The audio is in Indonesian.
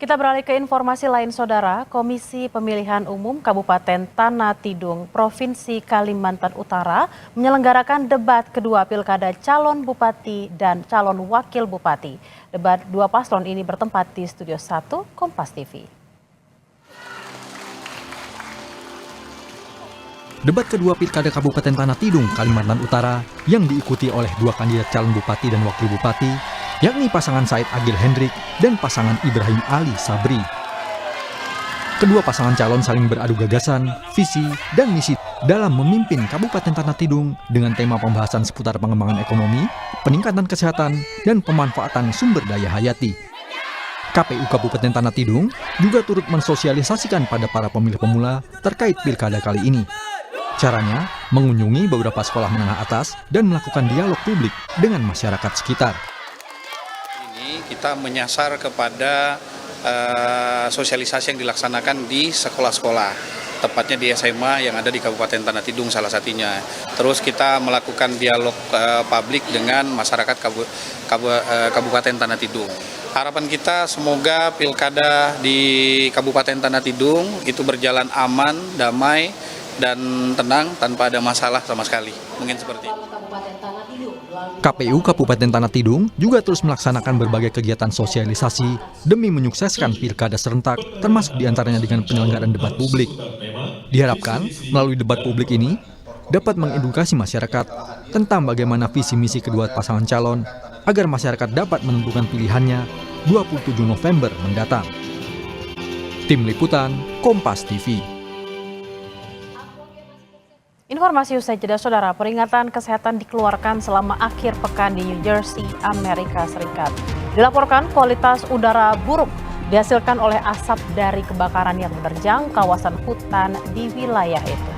Kita beralih ke informasi lain, Saudara. Komisi Pemilihan Umum Kabupaten Tanah Tidung, Provinsi Kalimantan Utara menyelenggarakan debat kedua pilkada calon bupati dan calon wakil bupati. Debat dua paslon ini bertempat di Studio 1 Kompas TV. Debat kedua pilkada Kabupaten Tanah Tidung, Kalimantan Utara yang diikuti oleh dua kandidat calon bupati dan wakil bupati, yakni pasangan Said Agil Hendrik dan pasangan Ibrahim Ali Sabri. Kedua pasangan calon saling beradu gagasan, visi, dan misi dalam memimpin Kabupaten Tanah Tidung dengan tema pembahasan seputar pengembangan ekonomi, peningkatan kesehatan, dan pemanfaatan sumber daya hayati. KPU Kabupaten Tanah Tidung juga turut mensosialisasikan pada para pemilih pemula terkait pilkada kali ini. Caranya, mengunjungi beberapa sekolah menengah atas dan melakukan dialog publik dengan masyarakat sekitar. Kita menyasar kepada sosialisasi yang dilaksanakan di sekolah-sekolah, tepatnya di SMA yang ada di Kabupaten Tanah Tidung salah satunya. Terus kita melakukan dialog publik dengan masyarakat Kabupaten Tanah Tidung. Harapan kita semoga pilkada di Kabupaten Tanah Tidung itu berjalan aman, damai, dan tenang tanpa ada masalah sama sekali. Mungkin seperti itu. KPU Kabupaten Tanah Tidung juga terus melaksanakan berbagai kegiatan sosialisasi demi menyukseskan pilkada serentak, termasuk diantaranya dengan penyelenggaraan debat publik. Diharapkan melalui debat publik ini dapat mengedukasi masyarakat tentang bagaimana visi misi kedua pasangan calon agar masyarakat dapat menentukan pilihannya 27 November mendatang. Tim Liputan Kompas TV. Informasi usai jeda, Saudara, peringatan kesehatan dikeluarkan selama akhir pekan di New Jersey, Amerika Serikat. Dilaporkan kualitas udara buruk dihasilkan oleh asap dari kebakaran yang menerjang kawasan hutan di wilayah itu.